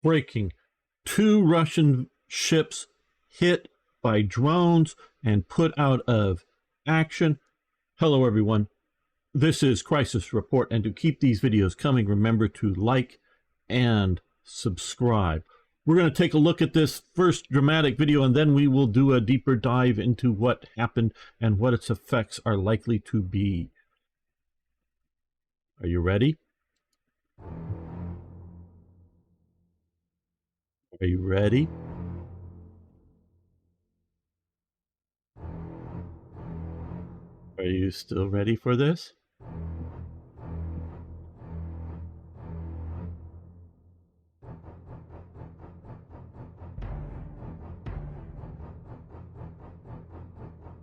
Breaking. 2 Russian ships hit by drones and put out of action. Hello, everyone. This is Crisis Report, and to keep these videos coming, remember to like and subscribe. We're going to take a look at this first dramatic video, and then we will do a deeper dive into what happened and what its effects are likely to be. Are you ready? Are you ready? Are you still ready for this?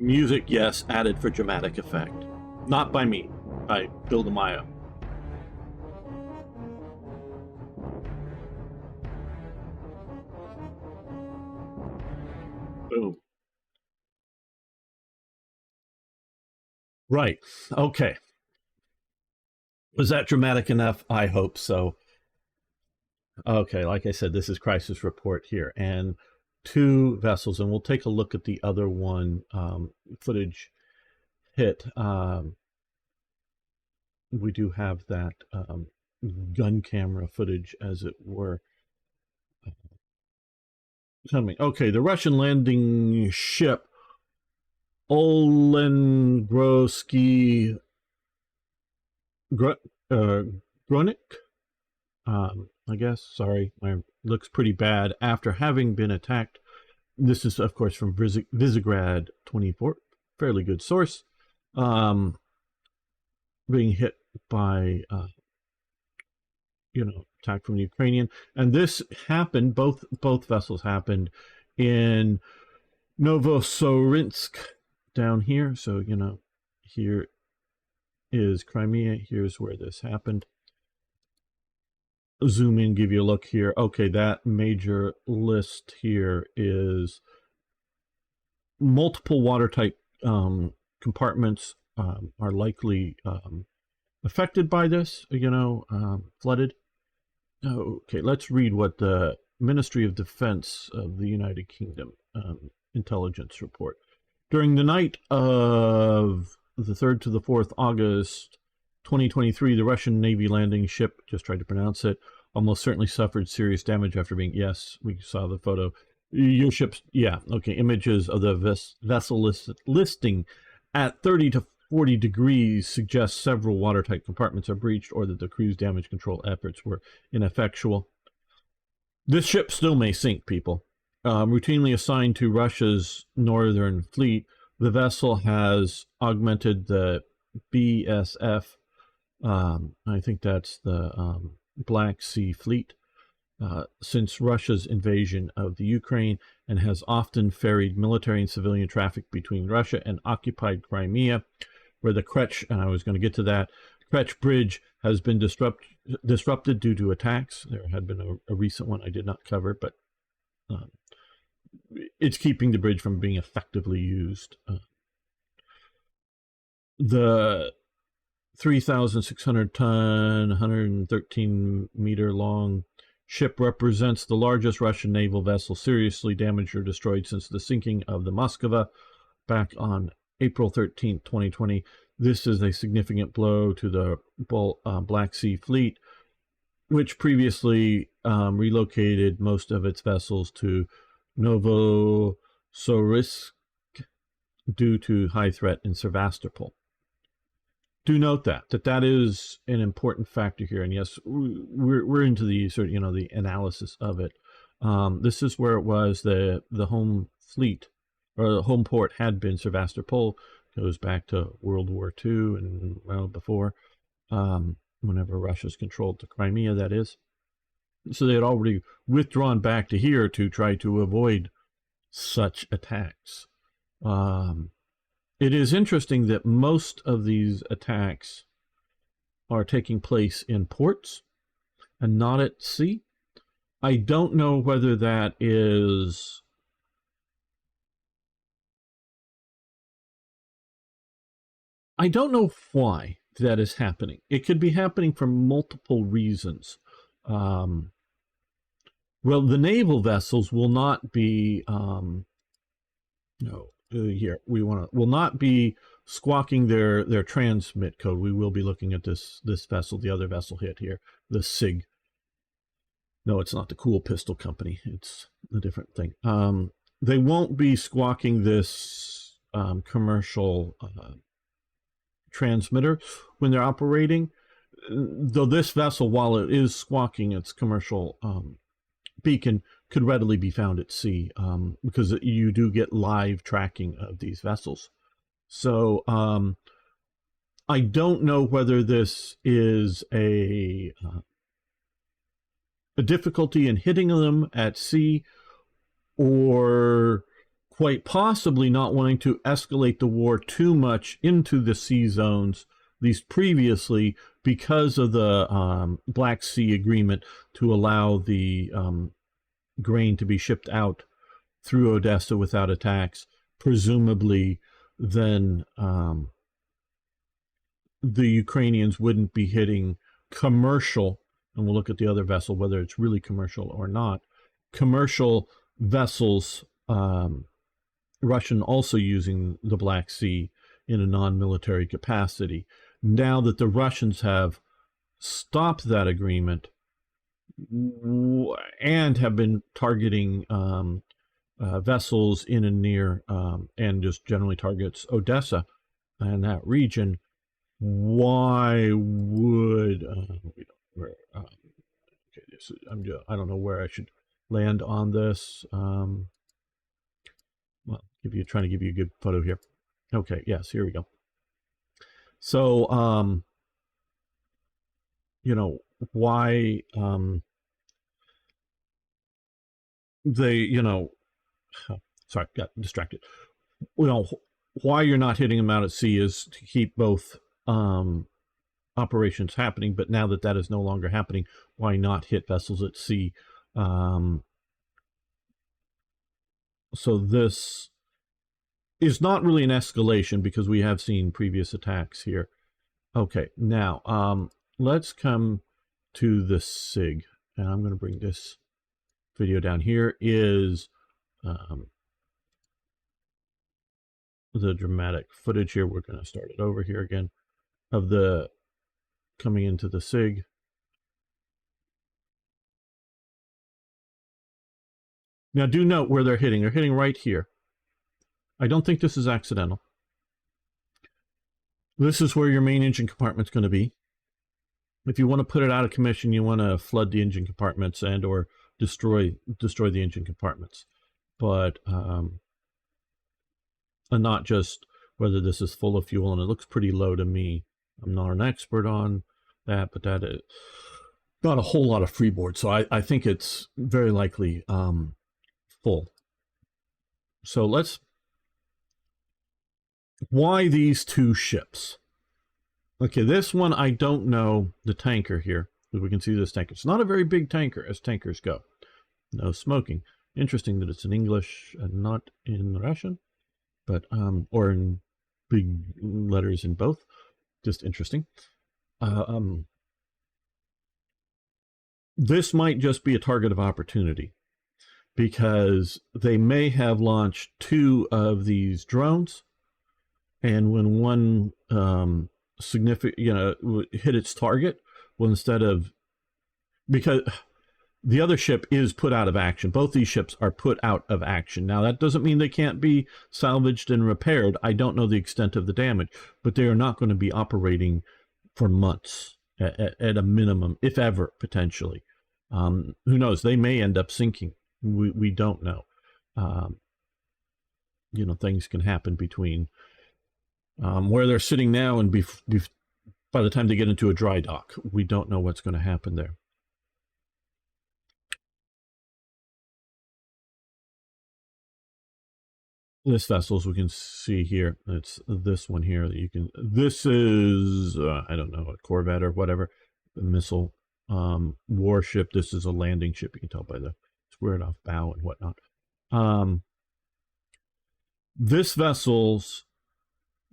Music, yes, added for dramatic effect. Not by me, by Bill DeMaio. Boom. Right. Okay. Was that dramatic enough? I hope so. Okay, like I said, this is Crisis Report here, and 2 vessels, and we'll take a look at the other one footage hit. We do have that gun camera footage, as it were. Coming. Okay, the Russian landing ship Olenegorsky Gornyak, I guess. Sorry, my looks pretty bad. After having been attacked, this is of course from Visegrad 24, fairly good source. Being hit by attack from the Ukrainian, and this happened. Both vessels happened in Novorossiysk down here. So here is Crimea. Here's where this happened. Zoom in, give you a look here. Okay, that major list here is multiple watertight compartments are likely affected by this, flooded. Okay, let's read what the Ministry of Defense of the United Kingdom intelligence report. During the night of the 3rd to the 4th August 2023, the Russian Navy landing ship, just tried to pronounce it, almost certainly suffered serious damage after being, yes, we saw the photo. Your ship's, yeah, okay, images of the vessel listing at 30 to 40 degrees suggest several watertight compartments are breached or that the crew's damage control efforts were ineffectual. This ship still may sink, people. Routinely assigned to Russia's Northern Fleet, the vessel has augmented the BSF, I think that's the Black Sea Fleet, since Russia's invasion of the Ukraine, and has often ferried military and civilian traffic between Russia and occupied Crimea, where the Kerch, and I was going to get to that, Kerch Bridge has been disrupted due to attacks. There had been a recent one I did not cover, but it's keeping the bridge from being effectively used. The 3,600 ton, 113 meter long ship represents the largest Russian naval vessel seriously damaged or destroyed since the sinking of the Moskva back on April 13, 2020. This is a significant blow to the Black Sea Fleet, which previously relocated most of its vessels to Novorossiysk due to high threat in Sevastopol. Do note that is an important factor here, and yes, we're into the sort of the analysis of it. This is where it was the home fleet, or the home port had been Sevastopol. Goes back to World War II and well before, whenever Russia's controlled the Crimea, that is. So they had already withdrawn back to here to try to avoid such attacks. It is interesting that most of these attacks are taking place in ports and not at sea. I don't know whether that is I don't know why that is happening. It could be happening for multiple reasons. Well, the naval vessels will not be, here we will not be squawking their transmit code. We will be looking at this vessel, the other vessel hit here, the Sig. No, it's not the Cool Pistol Company. It's a different thing. They won't be squawking this commercial transmitter when they're operating, though this vessel, while it is squawking its commercial beacon, could readily be found at sea, because you do get live tracking of these vessels. So I don't know whether this is a difficulty in hitting them at sea, or quite possibly not wanting to escalate the war too much into the sea zones, at least previously, because of the Black Sea Agreement to allow the grain to be shipped out through Odessa without attacks. Presumably, then the Ukrainians wouldn't be hitting commercial, and we'll look at the other vessel, whether it's really commercial or not, commercial vessels, Russian also using the Black Sea in a non-military capacity. Now that the Russians have stopped that agreement and have been targeting vessels in and near, and just generally targets Odessa and that region, why would okay, I don't know where I should land on this. Well, trying to give you a good photo here. Okay, yes, here we go. So why they sorry, got distracted. Why you're not hitting them out at sea is to keep both operations happening, but now that is no longer happening, why not hit vessels at sea? So this is not really an escalation, because we have seen previous attacks here. Okay, now let's come to the Sig, and I'm going to bring this video down. Here is the dramatic footage here. We're going to start it over here again of the coming into the Sig. Now do note where they're hitting. They're hitting right here. I don't think this is accidental. This is where your main engine compartment's going to be. If you want to put it out of commission, you want to flood the engine compartments and or destroy the engine compartments. But and not just whether this is full of fuel, and it looks pretty low to me. I'm not an expert on that, but that is not a whole lot of freeboard, so I think it's very likely full. So why these two ships? Okay, this one I don't know the tanker here. We can see this tanker. It's not a very big tanker as tankers go. No smoking. Interesting that it's in English and not in Russian, but or in big letters in both. Just interesting. This might just be a target of opportunity, because they may have launched 2 of these drones, and when one significant, hit its target, well, instead of, because the other ship is put out of action. Both these ships are put out of action. Now, that doesn't mean they can't be salvaged and repaired. I don't know the extent of the damage, but they are not going to be operating for months at a minimum, if ever, potentially. Who knows? They may end up sinking. We don't know. Things can happen between where they're sitting now and by the time they get into a dry dock. We don't know what's going to happen there. This vessel, as we can see here, it's this one here that you can, this is, I don't know, a corvette or whatever, a missile warship. This is a landing ship. You can tell by the squared off bow and whatnot. This vessel's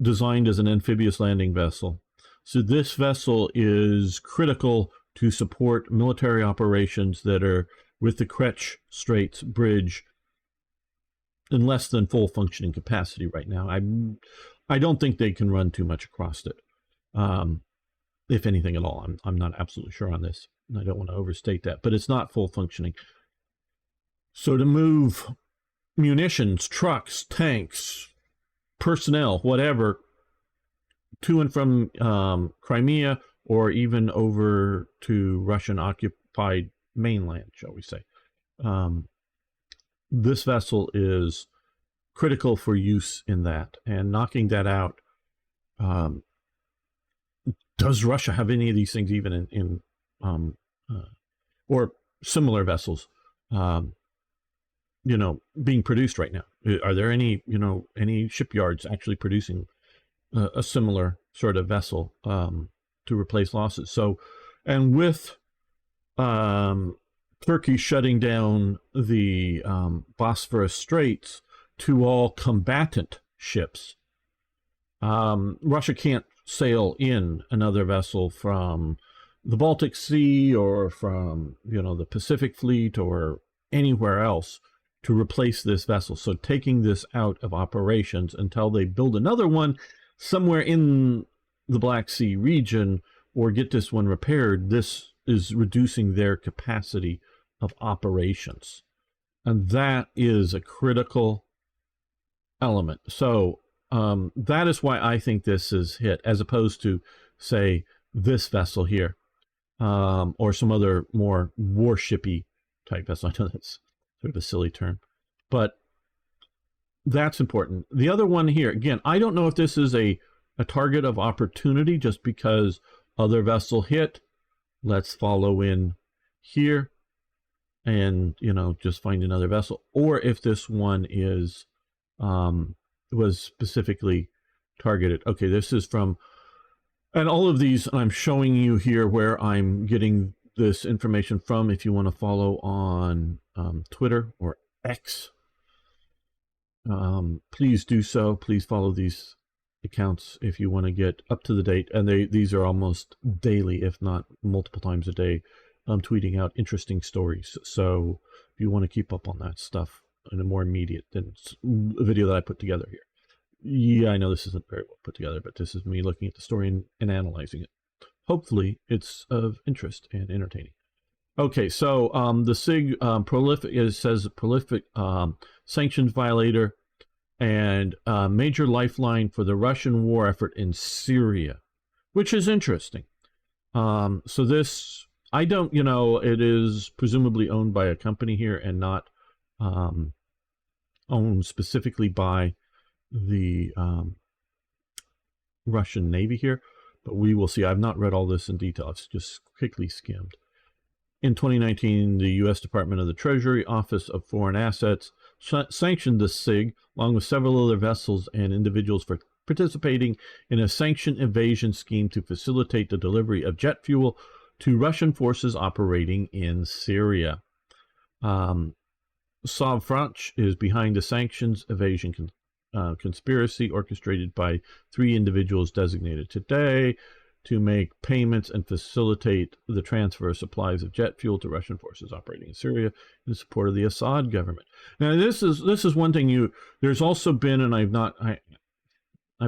designed as an amphibious landing vessel. So this vessel is critical to support military operations that are with the Kerch Bridge in less than full functioning capacity right now. I don't think they can run too much across it, if anything at all. I'm not absolutely sure on this. I don't want to overstate that, but it's not full functioning. So to move munitions, trucks, tanks, personnel, whatever, to and from Crimea or even over to Russian-occupied mainland, shall we say, this vessel is critical for use in that. And knocking that out, does Russia have any of these things even in or similar vessels, being produced right now? Are there any shipyards actually producing a similar sort of vessel to replace losses? So, and with Turkey shutting down the Bosphorus Straits to all combatant ships, Russia can't sail in another vessel from the Baltic Sea or from the Pacific Fleet or anywhere else to replace this vessel. So taking this out of operations until they build another one somewhere in the Black Sea region or get this one repaired, this is reducing their capacity of operations. And that is a critical element. So that is why I think this is hit, as opposed to, say, this vessel here, or some other more warshipy type vessel. I know that's sort of a silly term, but that's important. The other one here, again, I don't know if this is a target of opportunity just because other vessel hit. Let's follow in here and, just find another vessel. Or if this one is, was specifically targeted. Okay, this is from, and all of these I'm showing you here where I'm getting this information from. If you want to follow on Twitter or X, please do so. Please follow these accounts if you want to get up to the date. And these are almost daily, if not multiple times a day, tweeting out interesting stories. So if you want to keep up on that stuff in a more immediate than a video that I put together here. Yeah, I know this isn't very well put together, but this is me looking at the story and analyzing it. Hopefully it's of interest and entertaining. Okay, so the SIG says prolific sanctions violator and major lifeline for the Russian war effort in Syria, which is interesting. So this, I don't, it is presumably owned by a company here and not owned specifically by the Russian Navy here, but we will see. I've not read all this in detail. It's just quickly skimmed. In 2019, the U.S. Department of the Treasury Office of Foreign Assets sanctioned the SIG, along with several other vessels and individuals, for participating in a sanction evasion scheme to facilitate the delivery of jet fuel to Russian forces operating in Syria. Savastopol is behind the sanctions evasion conspiracy orchestrated by 3 individuals designated today to make payments and facilitate the transfer of supplies of jet fuel to Russian forces operating in Syria in support of the Assad government. Now, this is one thing there's also been, and I've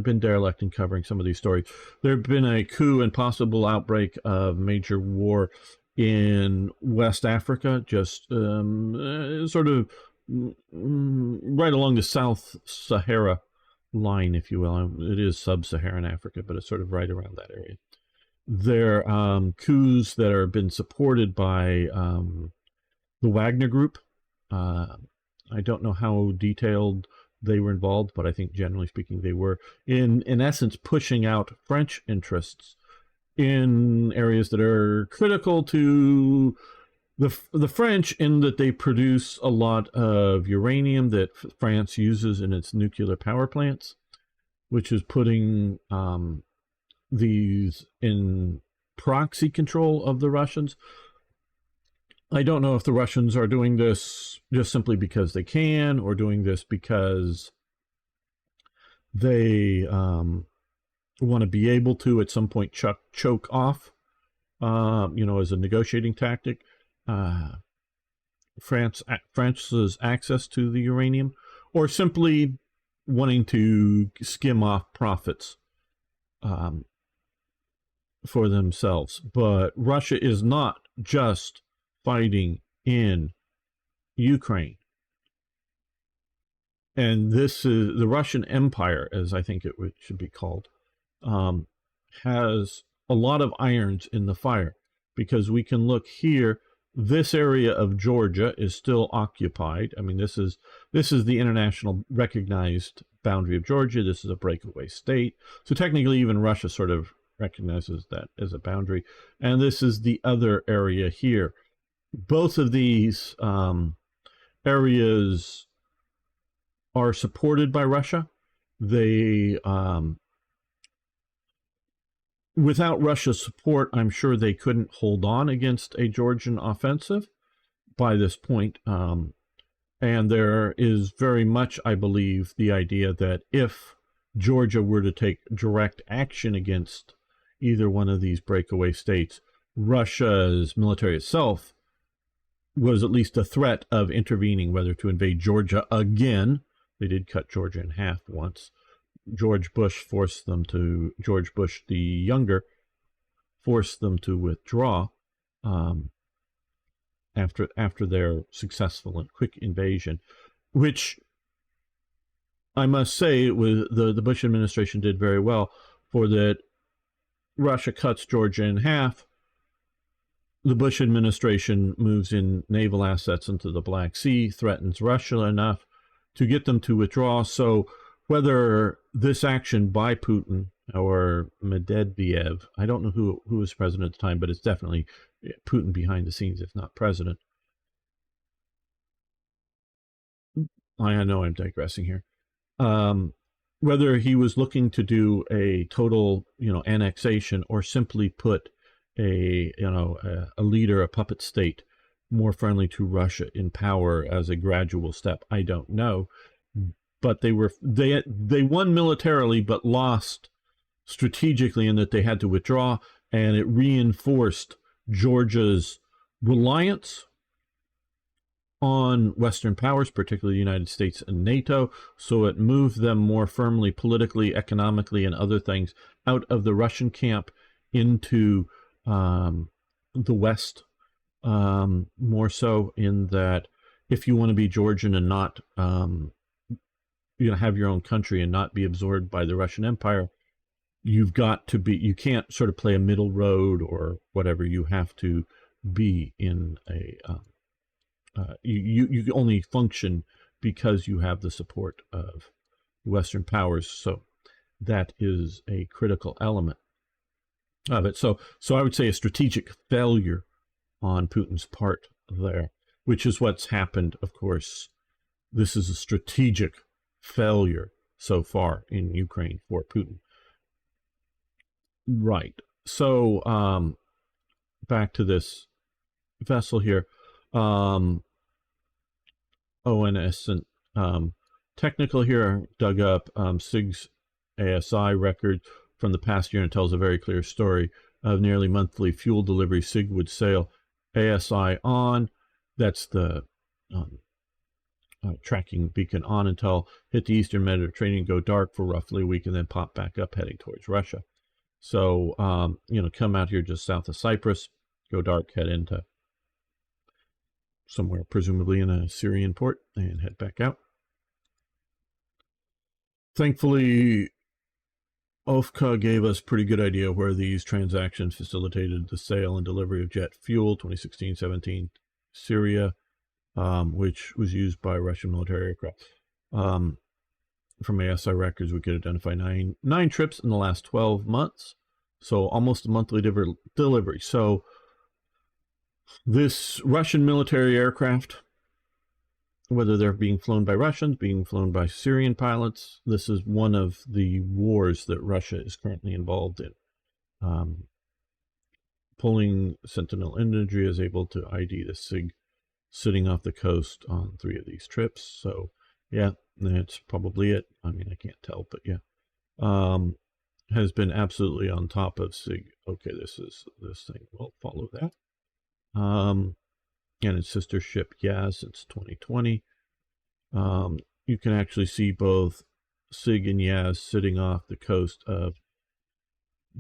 been derelict in covering some of these stories. There have been a coup and possible outbreak of major war in West Africa, just sort of right along the South Sahara line, if you will. It is sub-Saharan Africa, but it's sort of right around that area. There are coups that have been supported by the Wagner Group. I don't know how detailed they were involved, but I think generally speaking they were, in essence, pushing out French interests in areas that are critical to the French, in that they produce a lot of uranium that France uses in its nuclear power plants, which is putting these in proxy control of the Russians. I don't know if the Russians are doing this just simply because they can, or doing this because they want to be able to at some point choke off, as a negotiating tactic. France's access to the uranium, or simply wanting to skim off profits um, for themselves. But Russia is not just fighting in Ukraine. And this is the Russian Empire, as I think it should be called, has a lot of irons in the fire, because we can look here. This area of Georgia is still occupied. I mean, this is the international recognized boundary of Georgia. This is a breakaway state. So technically, even Russia sort of recognizes that as a boundary. And this is the other area here. Both of these areas are supported by Russia. They without Russia's support, I'm sure they couldn't hold on against a Georgian offensive by this point. And there is very much, I believe, the idea that if Georgia were to take direct action against either one of these breakaway states, Russia's military itself was at least a threat of intervening, whether to invade Georgia again. They did cut Georgia in half once. George Bush the Younger forced them to withdraw after their successful and quick invasion, which I must say the Bush administration did very well. For that, Russia cuts Georgia in half. The Bush administration moves in naval assets into the Black Sea, threatens Russia enough to get them to withdraw. So whether this action by Putin or Medvedev, I don't know who was president at the time, but it's definitely Putin behind the scenes, if not president. I know I'm digressing here. Whether he was looking to do a total, annexation, or simply put a leader, a puppet state, more friendly to Russia in power as a gradual step, I don't know. But they won militarily, but lost strategically in that they had to withdraw, and it reinforced Georgia's reliance on Western powers, particularly the United States and NATO. So it moved them more firmly politically, economically, and other things out of the Russian camp into the West, more so, in that if you want to be Georgian and not have your own country and not be absorbed by the Russian Empire, you can't sort of play a middle road or whatever. You have to be in a you only function because you have the support of Western powers. So that is a critical element of it. So I would say a strategic failure on Putin's part there, which is what's happened. Of course, this is a strategic failure so far in Ukraine for Putin. Right. So back to this vessel here. ONS and technical here, dug up Sig's ASI record from the past year, and tells a very clear story of nearly monthly fuel delivery. Sig would sail ASI on, that's the tracking beacon on, until hit the Eastern Mediterranean, go dark for roughly a week, and then pop back up heading towards Russia. So, come out here just south of Cyprus, go dark, head into somewhere presumably in a Syrian port, and head back out. Thankfully, OFCA gave us pretty good idea where these transactions facilitated the sale and delivery of jet fuel, 2016-17 Syria, which was used by Russian military aircraft. From ASI records, we could identify nine trips in the last 12 months, so almost a monthly delivery. So this Russian military aircraft, whether they're being flown by Russians, being flown by Syrian pilots, this is one of the wars that Russia is currently involved in. Pulling Sentinel imagery is able to ID the SIG sitting off the coast on 3 of these trips. So yeah, that's probably it. I mean, I can't tell, but yeah. Has been absolutely on top of SIG. Okay, this thing will follow that. and its sister ship Yaz since 2020. You can actually see both Sig and Yaz sitting off the coast of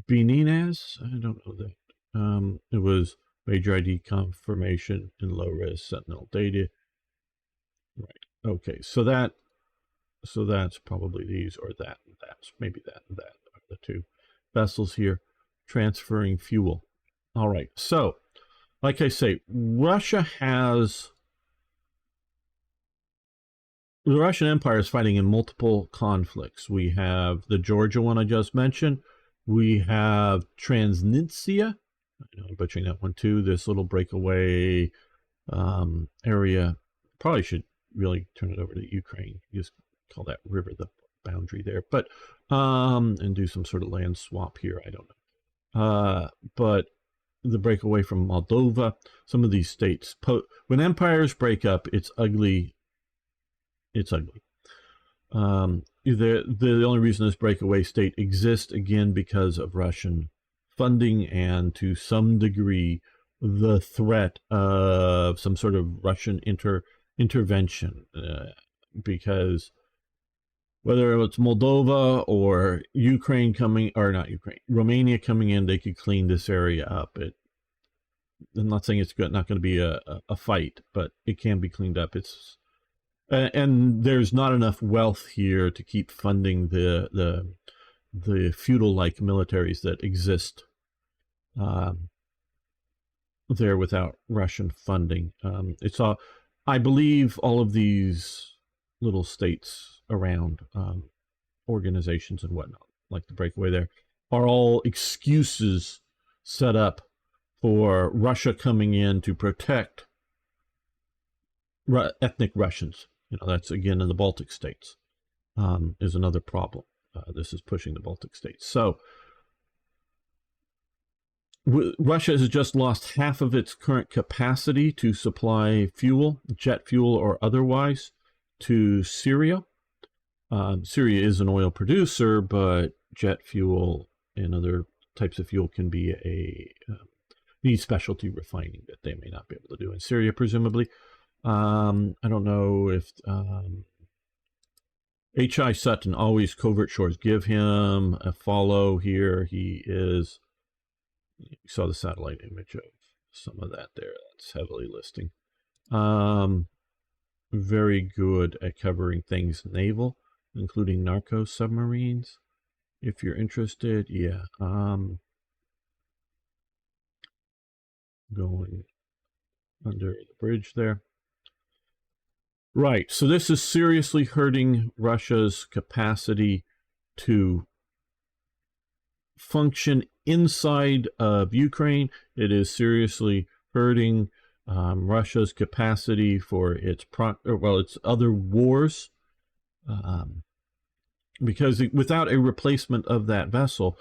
Beninaz. I don't know that. It was major ID confirmation in low risk Sentinel data. Right. Okay. So that's probably these or that and that. Maybe that and that are the two vessels here transferring fuel. All right. So, like I say, the Russian Empire is fighting in multiple conflicts. We have the Georgia one I just mentioned. We have Transnistria. I know I'm butchering that one too. This little breakaway area. Probably should really turn it over to Ukraine. Just call that river the boundary there. But and do some sort of land swap here. I don't know. But the breakaway from Moldova. Some of these states. When empires break up, it's ugly. It's ugly. The only reason this breakaway state exists, again, because of Russian funding and to some degree the threat of some sort of Russian intervention. Because whether it's Moldova or Ukraine coming, or not Ukraine, Romania coming in, they could clean this area up. I'm not saying it's not going to be a fight, but it can be cleaned up. And there's not enough wealth here to keep funding the feudal-like militaries that exist there without Russian funding. I believe all of these little states around organizations and whatnot, like the breakaway there, are all excuses set up for Russia coming in to protect ethnic Russians. That's again in the Baltic states, is another problem. This is pushing the Baltic states. So Russia has just lost half of its current capacity to supply fuel, jet fuel or otherwise, to Syria. Syria is an oil producer, but jet fuel and other types of fuel can be need specialty refining that they may not be able to do in Syria, presumably. I don't know if H.I. Sutton, always covert shores. Give him a follow here. He is, you saw the satellite image of some of that there. That's heavily listing. Very good at covering things naval, including narco submarines. If you're interested, yeah. Going under the bridge there. Right, so this is seriously hurting Russia's capacity to function inside of Ukraine. It is seriously hurting Russia's capacity for its other wars, because without a replacement of that vessel,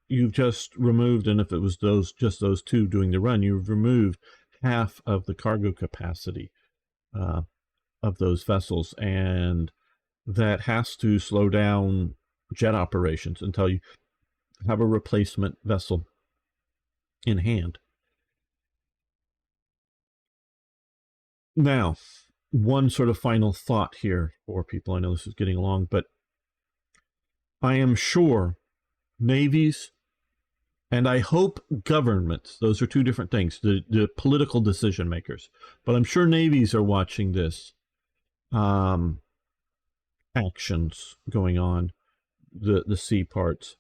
you've just removed, and if it was just those two doing the run, you've removed half of the cargo capacity of those vessels, and that has to slow down jet operations until you have a replacement vessel in hand. Now, one sort of final thought here for people. I know this is getting long, but I am sure navies, and I hope governments, those are two different things, the political decision makers, but I'm sure navies are watching this actions going on, the sea parts.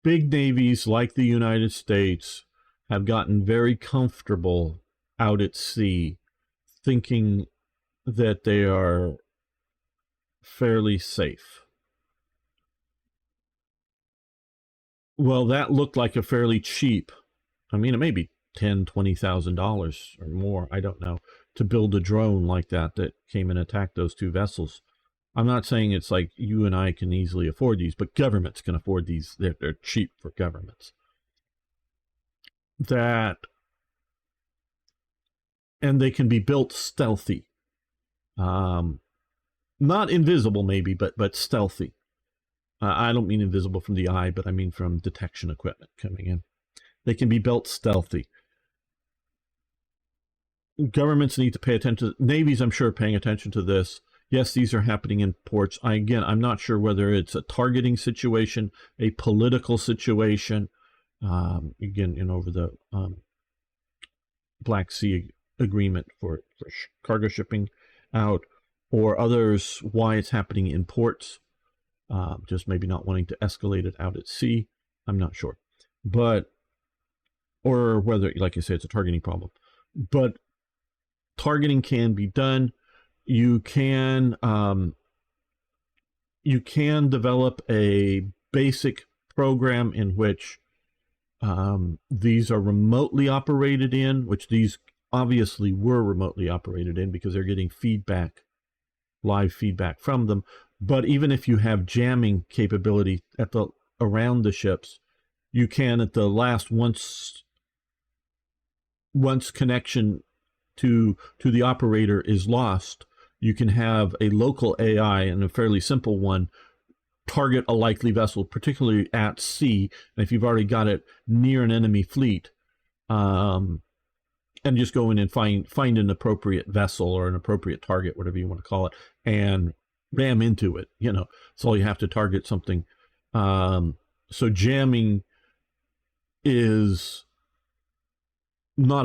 Big navies like the United States have gotten very comfortable out at sea, thinking that they are fairly safe. Well, that looked like a fairly cheap, I mean, it may be $10,000, $20,000 or more, I don't know, to build a drone like that came and attacked those two vessels. I'm not saying it's like you and I can easily afford these, but governments can afford these. They're cheap for governments. And they can be built stealthy. Not invisible maybe, but stealthy. I don't mean invisible from the eye, but I mean from detection equipment coming in. They can be built stealthy. Governments need to pay attention. Navies, I'm sure, paying attention to this. Yes, these are happening in ports. I'm not sure whether it's a targeting situation, a political situation. Over the Black Sea agreement for cargo shipping out, or others, why it's happening in ports, just maybe not wanting to escalate it out at sea. I'm not sure. Or whether, like I say, it's a targeting problem. But targeting can be done. You can develop a basic program in which these are remotely operated in, which these obviously were remotely operated in because they're getting feedback, live feedback from them. But even if you have jamming capability around the ships, you can at the last once connection to the operator is lost, you can have a local AI, and a fairly simple one, target a likely vessel, particularly at sea. And if you've already got it near an enemy fleet, and just go in and find an appropriate vessel or an appropriate target, whatever you want to call it, and ram into it. That's all you have to target something. So jamming is not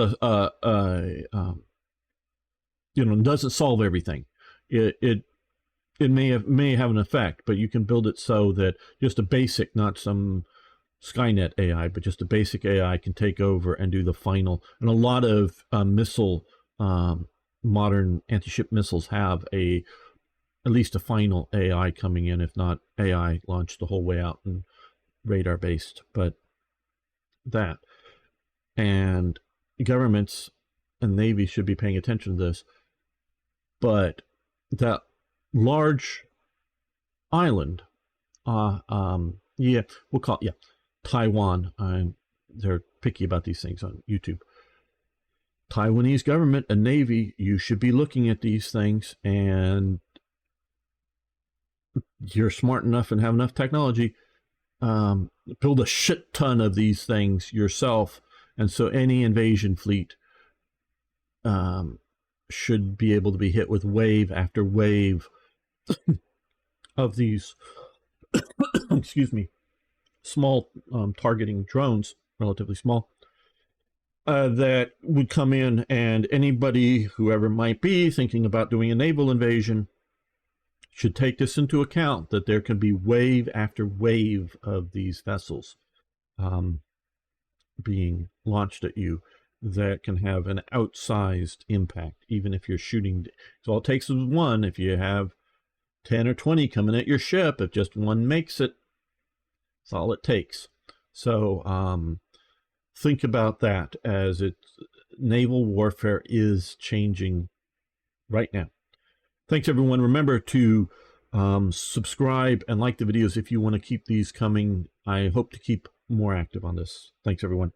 doesn't solve everything. It may have an effect, but you can build it so that just a basic, not some Skynet AI, but just a basic AI can take over and do the final. And a lot of modern anti-ship missiles have at least a final AI coming in, if not AI launched the whole way out and radar based. But that, and governments and Navy should be paying attention to this. But that large island, we'll call it, Taiwan. They're picky about these things on YouTube. Taiwanese government and Navy, you should be looking at these things, and you're smart enough and have enough technology, build a shit ton of these things yourself, and so any invasion fleet should be able to be hit with wave after wave of these excuse me, small targeting drones, relatively small, that would come in, and anybody, whoever might be thinking about doing a naval invasion, should take this into account, that there can be wave after wave of these vessels being launched at you that can have an outsized impact, even if you're shooting. So all it takes is one. If you have 10 or 20 coming at your ship, if just one makes it, that's all it takes. So think about that, as naval warfare is changing right now. Thanks, everyone. Remember to subscribe and like the videos if you want to keep these coming. I hope to keep more active on this. Thanks, everyone.